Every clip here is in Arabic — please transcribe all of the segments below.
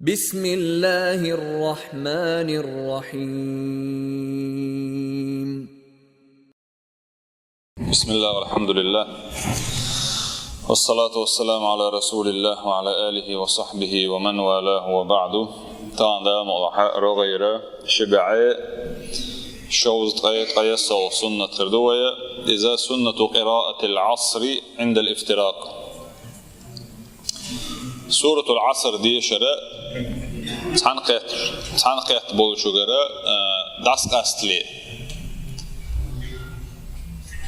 بسم الله الرحمن الرحيم. بسم الله والحمد لله والصلاة والسلام على رسول الله وعلى آله وصحبه ومن والاه وبعد. تعالى موضوع رغيرة شبعاء شوز قياس سنة تردوية إذا سنة قراءة العصر عند الافتراق. سورة العصر دي شراء تحنقيت بول شجرة داس قاستلي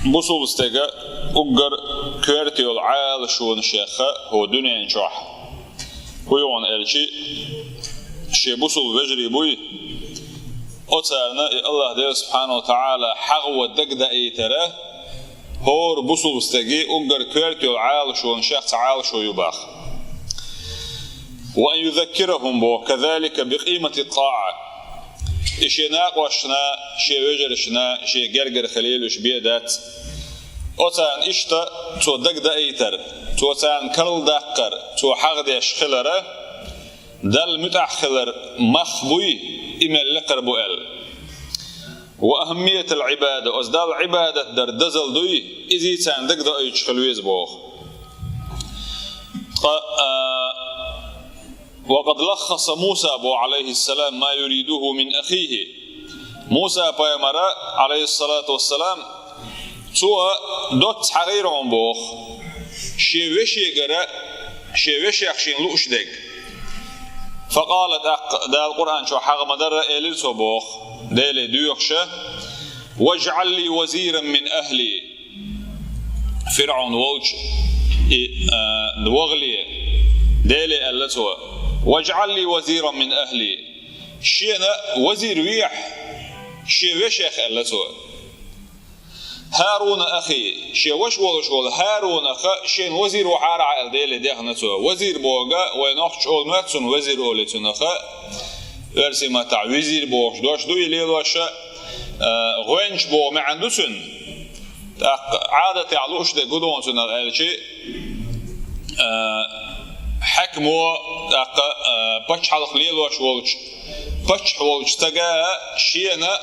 بوصول استجا أجر كرتي العال شون شيخة هو دنيا نشاح هو يوان الشيء شيء بوصول وجري بوي أتارنا الله ده سبحانه وتعالى حغو دقدة إيتره هو بوصول استجي أجر كرتي العال شون شيخ تعال شو يباخ وأن يذكرهم بو كذلك بقيمة الطاعة إشي ناقوشنا شي وجرشنا شي جرجر خليل وش بيدات أتان إشتا تو دقدا إيتر تو تان كرل دقر تو حغديش خلره دل متأخلر مخبوي إما لقربو ال وأهمية العبادة أزدال عبادة در دزل دوي إذي تان دقدا إيش خلويز بوخ وقد لخص موسى أبو عليه السلام ما يريده من أخيه موسى بيمرا عليه الصلاة والسلام سوى دوت حغيرهم بوخ شي وشي قرأ شي وشي أخشين لؤش دق فقالت دا القرآن شو حغ مدر إليسو بوخ ديلي ديوخشة واجعل لي وزيرا من أهلي فرعون ووج وغلي ديلي ألتو واجعل لي وزيرا من أهلي شينا وزير ويح شي وشيخ ألتو هارون أخي شي وشول هارون أخا شين وزير وحارع الديل دهنتو وزير بوغا وينوخش أول ماتسون وزير أوليتون أخا ورسي ما تع وزير بوغش دوش دوي ليلوشا غوينش بو ما عندوسن عادة علوش ده قدوان سنة غالشي حكمو بچ حلق ليل واش ولش بچ ولش تجا شينا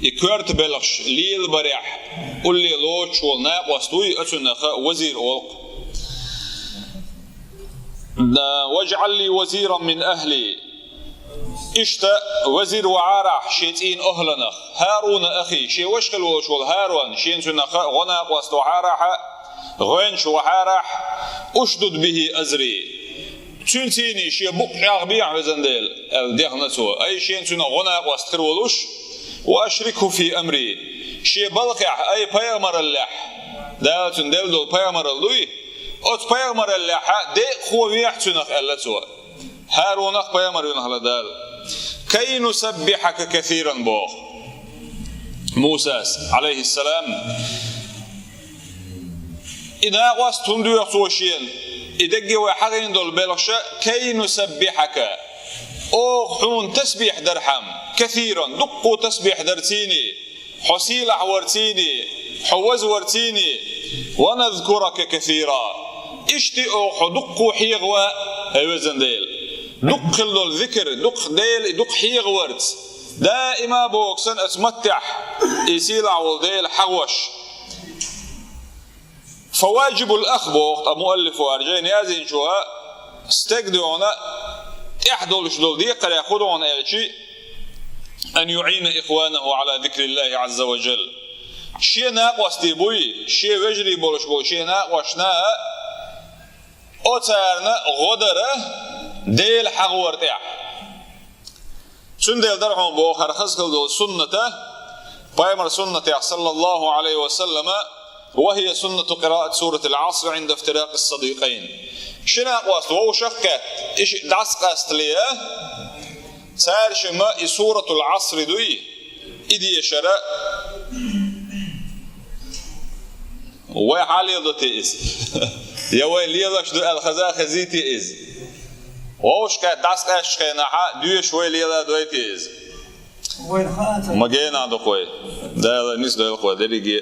يكرت بلغش ليل بريح قل لي لوش ولنا وستوي أتنخ وزير أولق واجعل لي وزيرا من أهلي إشتا وزير وعارح شيتين أهلنخ هارون أخي شي وشكل وش هارون شين تنخ غنا وستو عارح غنش وحارح أشدد به أزري تنتيني شيء بقع بيع وزندل الدهنتو أي شيء تنا غنا واستخر ولوش وأشركه في أمري شيء بلقع أي بيامر اللح دا تندل دول بيامر اللوي أت بيامر اللح ده خويح تنخ اللتو هارونخ بيامر ينهل دال كي نسبحك كثيرا بوخ موسى عليه السلام إذا واستهم دو يخصوشين إدقي وحغين دول بلغشة كي نسبحك أو حون تسبيح درحم كثيرا دقوا تسبيح درتيني حسيل عورتيني حوز ورتيني ونذكرك كثيرا اشتي أو دقوا حيغوا هيوزن ديل دق دول ذكر دق ديل دق حيغ ورت دائما بوكسن اتمتح يسيل عول ديل حوش فواجب الأخ بوقت المؤلف وارجين يازين شوها استقدونا احدول شدول دي قل يأخذون الشيء أن يعين إخوانه على ذكر الله عز وجل شيء ناقوس ديبوي شيء وجري بولش بو شيء ناقوشنا أتارنا غدره ديل حغور تيح سندل درهم بو خرخص دول سنته بايمر سنته صلى الله عليه وسلم وهي سنة قراءة سورة العصر عند افتراق الصديقين شنا قواست وهو شفكت إيش دعس قاست ليه سار شما سورة العصر دوي إدي يشراء وحالي ضتي إز يوين ليه ضش دو الخزا خزيتي إز وهو شكت دعس قاست خيناحا دوي شوي ليه دويتي إز ما جينا عندو خوي ده نيس ده الخوي ده بيجي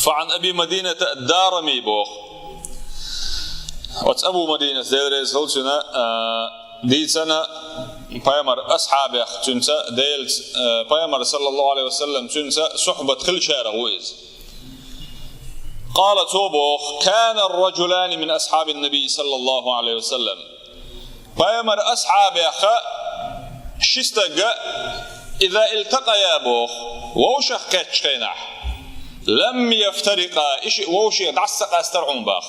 فعن أبي مدينة الدارمي بوخ وات أبو مدينة ديلرز هلسنا دي سنة بيامر أصحابه تنسى ديلت بيامر صلى الله عليه وسلم تنسى صحبة كل شارع ويز قال توبوخ كان الرجلان من أصحاب النبي صلى الله عليه وسلم بيامر أصحابه شستق إذا التقيا بوخ ووشخ كتشخينح لم يفترقا ووشي دعسق استرعون باخ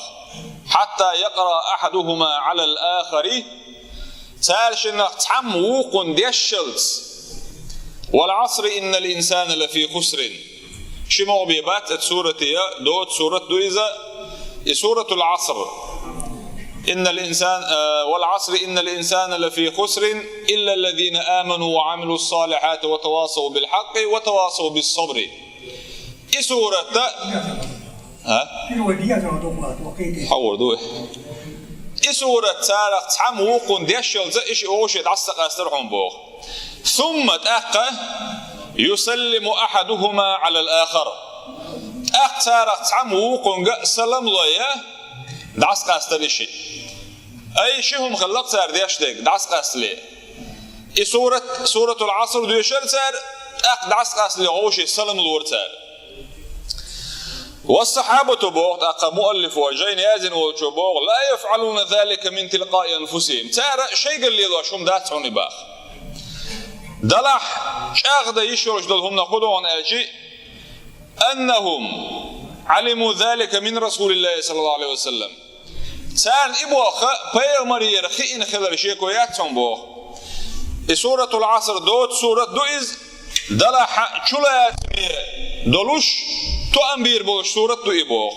حتى يقرأ أحدهما على الآخر تالشنا تعم وقن ديشلت والعصر إن الإنسان لفي خسر شمو بيبات سورة دوت سورة دويزة سورة العصر إن الإنسان والعصر إن الإنسان لفي خسر إلا الذين آمنوا وعملوا الصالحات وتواصوا بالحق وتواصوا بالصبر سورة حور دوه سورة تارق تعم وقن ديشل زئش أوشي دعسق أسترحون بوغ ثم تأقى يسلم أحدهما على الآخر تارق تعم وقن سلم ليه دعسق أسترشي أي شيهم خلق تار ديشتك دعسق أستلي سورة العصر ديشل تار دعسق أستلي أوشي سلم الورتار والصحابة بوغ أقا مؤلف وجين يازن وجبوغ لا يفعلون ذلك من تلقاء أنفسهم تارى شيء قال لي شوم دات عوني باخ دلح شاغد يشرج دلهم نقودون ألجي أنهم علموا ذلك من رسول الله صلى الله عليه وسلم تار إبوخ بيامري رخين خلال شيكويات بوغ سورة العصر دوت سورة دوئز دلح شلات دلوش تو أمبير بوش سورة تو إبوغ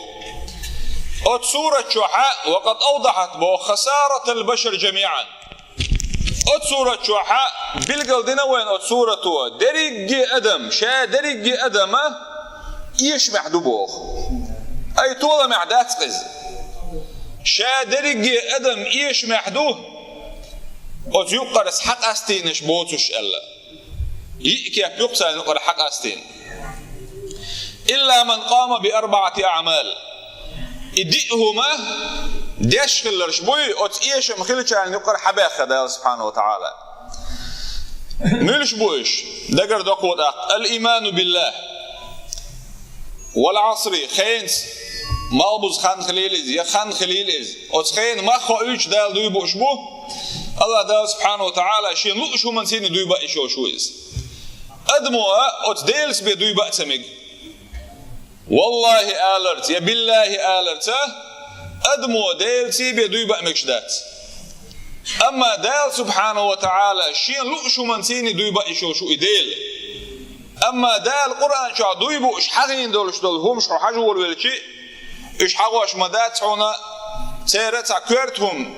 أت سورة شوحاء وقد أوضحت بو خسارة البشر جميعا أت سورة شوحاء بالقل دينا وين أت سورة تو دريق أدم شا دريق أدم إيش محدو بوغ أي طولة معدات قز شا دريق أدم إيش محدو أت يقرس حق أستينش بوتوش ألا يأكي يقصى نقر حق أستين إلا من قام بأربعة أعمال إدئهما ديش خلرش بوي أت إيش مخلش عن يقر حباخ خدا سبحانه وتعالى ملش بويش دقر دقوت الإيمان بالله والعصر خينس مالبوز خان خليلز يا خان خليلز أت خين ما خايش دال دوي بوش بو الله دال سبحانه وتعالى شيء لؤشو من سين دوي بقى شويز أدموا أت ديلس بدوي بقى سمج والله آلرت يا بالله آلرت أدمو ديل سيبي دوي بقى مكشدات أما ديل سبحانه وتعالى شين لؤشو من سيني دوي بقى شو إديل أما ديل قرآن شو دوي بقى إش حقين دولش دولهم شو حجو والولكي إش حقوش مدات هنا سيرت عكرتهم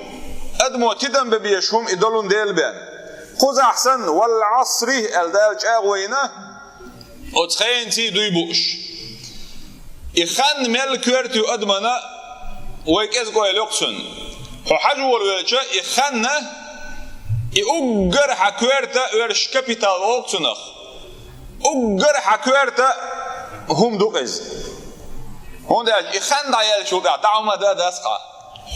أدمو تدم ببيشهم إدولون ديل بان خذ أحسن والعصري الديل جاغوينه أتخين تي دوي بقش إخان مال كورتو أدمنا ويكز قوي لوكسون هو حجول ويلشة إخاننا يأجر حكورتا ورش كابيتال أوكسونخ أجر حكورتا هم دوكز هون ده إخان دايل شو ده دعوة ده دسقة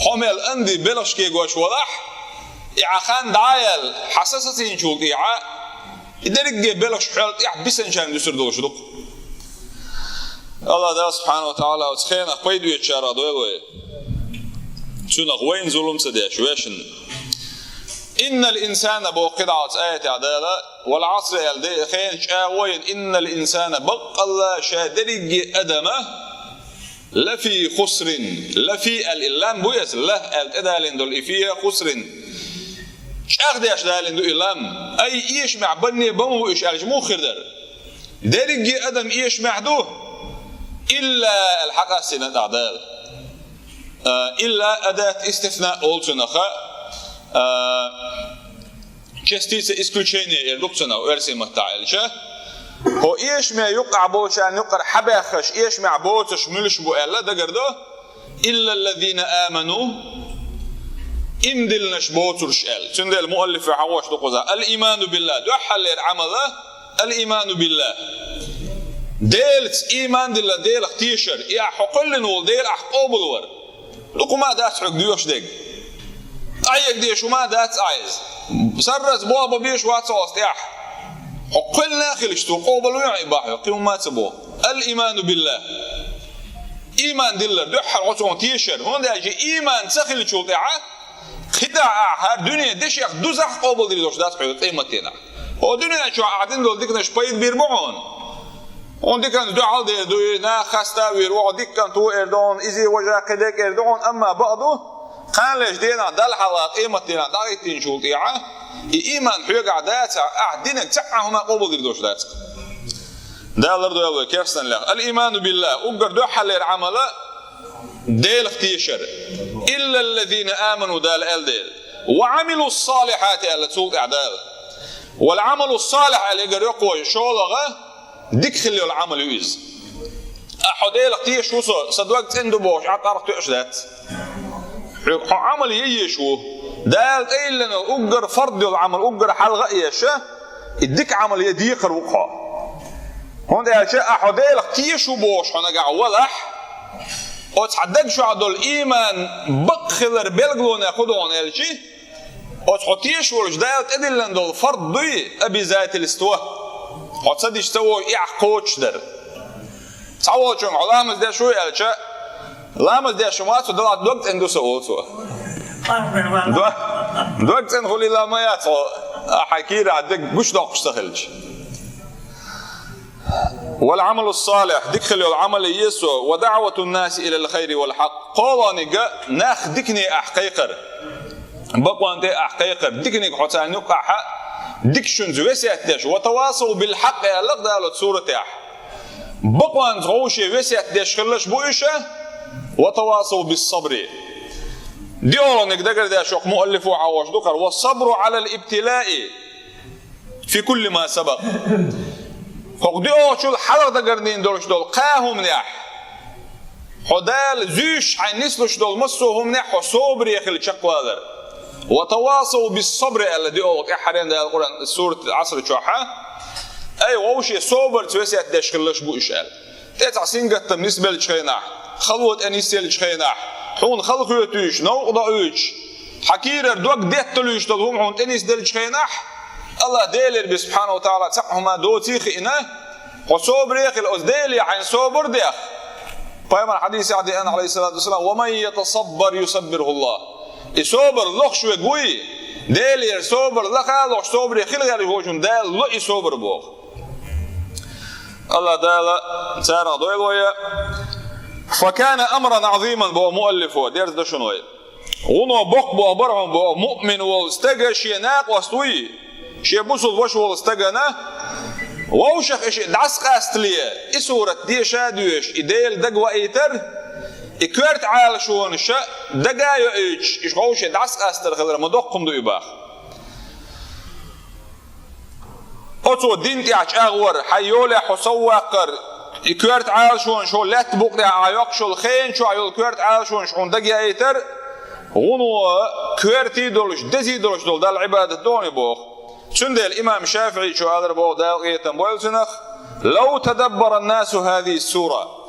حمل عندي بلش كي جوش وضح إخان دايل حساسين شو ده يدرك بلش حلت بسن شان يصير دوش دوك الله ده سبحانه وتعالى وتخين أقيد ويتشارع دوله تونق وين ظلم سديش ويشن إن الإنسان بوقدعة آية عدالة والعصر يلدي خين شاوين إن الإنسان بقى شادرج أدمه لفي خسر لفي الإلام بويس له الإدالين دول إفيه خسر شاخدي أشدالين دول إلام أي إيش مع بني بمو إيش أرجمو خردر درج أدم إيش معدوه إلا الحق سنة أعدال إلا أداة استثناء أولتنخا كستيسة إسكوشيني يردوكتنا وإرسي متعالشة هو إيش ما يقع بوشان يقر حباخش إيش مع بوتش ملش بو إلا دقردو إلا الذين آمنوا إمدلنش بوترش إل تند المؤلف حواش دقوزا الإيمان بالله دوحل العمل الإيمان بالله ديلت إيمان دل ديل اختيشر يا حقل نول ديل أحقوب الور لقوا ما دات حق ديوش دق أيك ديش وما دات عايز سرز بابا بيش واتسوست يح وقلنا خلشتو قوبل ويعي باحي قيم ما تبو الإيمان بالله إيمان دلر دح العصون تيشر هون ده يجي إيمان سخل شو طيعة خداع هر دنيا دش يخ دوزح قبل دليلوش دات حيل قيمتنا هو دنيا شو قاعدين دول ديك نشبيد بيربعون هون ديك كان دعاء دو نا خستا ويروح ديك كان تو إردون إزي وجه كدك إردون أما بعضه كان ليش دينا دل حلا قيمتنا دايتين شو طيعة إيمان حيق عدات أعدين تعهما قبل دليلوش دات ده لردو يلا كيف سنلاه الإيمان بالله أقدر دو حل العمل ديل اختيشر إلا الذين آمنوا دال ديل وعملوا الصالحات اللي تسوق أعدال والعمل الصالح اللي يقدر يقوى شغله ديك خلي العمل يوز أحد ديل اختيش وصل صدقت عنده بوش عطارك تأشدات عمل ييشو دال إلا أقدر فرض العمل أقدر حلقة إيشه الديك عمل يديق الوقع هون ده شيء أحدال اختيشوا بوش هنا قاع ولح وتحدق شو عدو الإيمان بقخلر بلغلون ياخدون الشيء وتحطيشوا الجدال تدلن دول فرض دوي أبي ذات الاستواء وتصديش تسوي إعقوش در تعوض شو علامة ده شو الشيء لامة ده شو ما تدلع دوقت عنده سؤال سوا دوقت عنده خلي لا ما ياتو حكير عدك بوش داقش تخلش والعمل الصالح دخلوا العمل يسوع ودعوة الناس إلى الخير والحق قال نجا ناخدكني أحقيقر بقوا أنت أحقيقر دكني حتى نقع حق دكشن زوسيتش وتواصلوا بالحق يا لقد قالت سورة أح بقوا أنت غوشي وسيتش خلش بويشة وتواصلوا بالصبر ديورو نقدر ده شق مؤلف وعواش دكر والصبر على الابتلاء في كل ما سبق فقديو شو الحلقة قرنين دولش دول قاهم نح حدال زيش عن نسلش دول مصوهم نح وصبر يخل شقوادر وتواصوا بالصبر الذي أوك أحرين ده القرآن سورة عصر شوحة أي ووشي صبر توسي أتدشخلش بو إشال تتعسين قد بالنسبة لشخيناح خلوة أنيسي لشخيناح حون خلقوا يتوش نوقضا أوش حكير دوك ديت تلوش دولهم حون أنيس دل شخيناح الله ديلر سبحانه وتعالى تسعهما دوتي خينا وصبر يخل أزديلي عن صبر ديخ فيما الحديث عدي أن عليه الصلاة والسلام ومن يتصبر يصبره الله يصبر لخش وقوي ديلر صبر لخا لخش صبر يخل غير يوجون ديل لقي صبر بوخ الله ديلا سارة دويل ويا فكان أمرا عظيما بو مؤلفه ديرز ده شنوي ونو بق بو برهم بو مؤمن واستجى شيناق واستوي شيء بوصل وش والله استجنا ووشخ إيش دعسق أستلية إسورة دي شادوش إديل دقوا إيتر إكرت على شون الشاء دقايو إيش غوش دعسق أستر خلر مدقم دو إباخ أتو دينتي عش أغور حيولي حسواقر إكرت على شون لا تبقى عياق شو الخين شو عيول إكرت على شون دقيا إيتر غنو كرتي دولش دزي دولش دول دال عبادة دوني بوخ سند الإمام الشافعي شو هذا بو داقية بويلسنخ لو تدبر الناس هذه السورة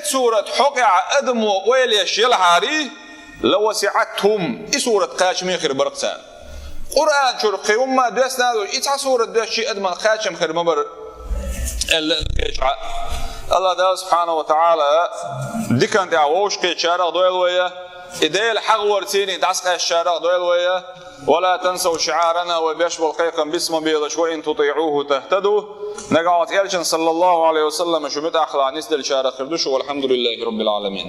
سورة حقع أدمو ويليش يلحاري لوسعتهم سورة قاشمي خير برقسان قرآن شرقي وما دوسنا إتع سورة دوشي أدمن قاشم خير مبر الله تعالى سبحانه وتعالى دكان تعوش كي شارع دويل ويا إديل حق ورتيني دعسق الشارع دويل ويا ولا تنسوا شعارنا وبيشبه القيقا باسم بيضش وإن تطيعوه تهتدوا نقعد إلشن صلى الله عليه وسلم شو متأخر عن نسد الشارع خردوش والحمد لله رب العالمين.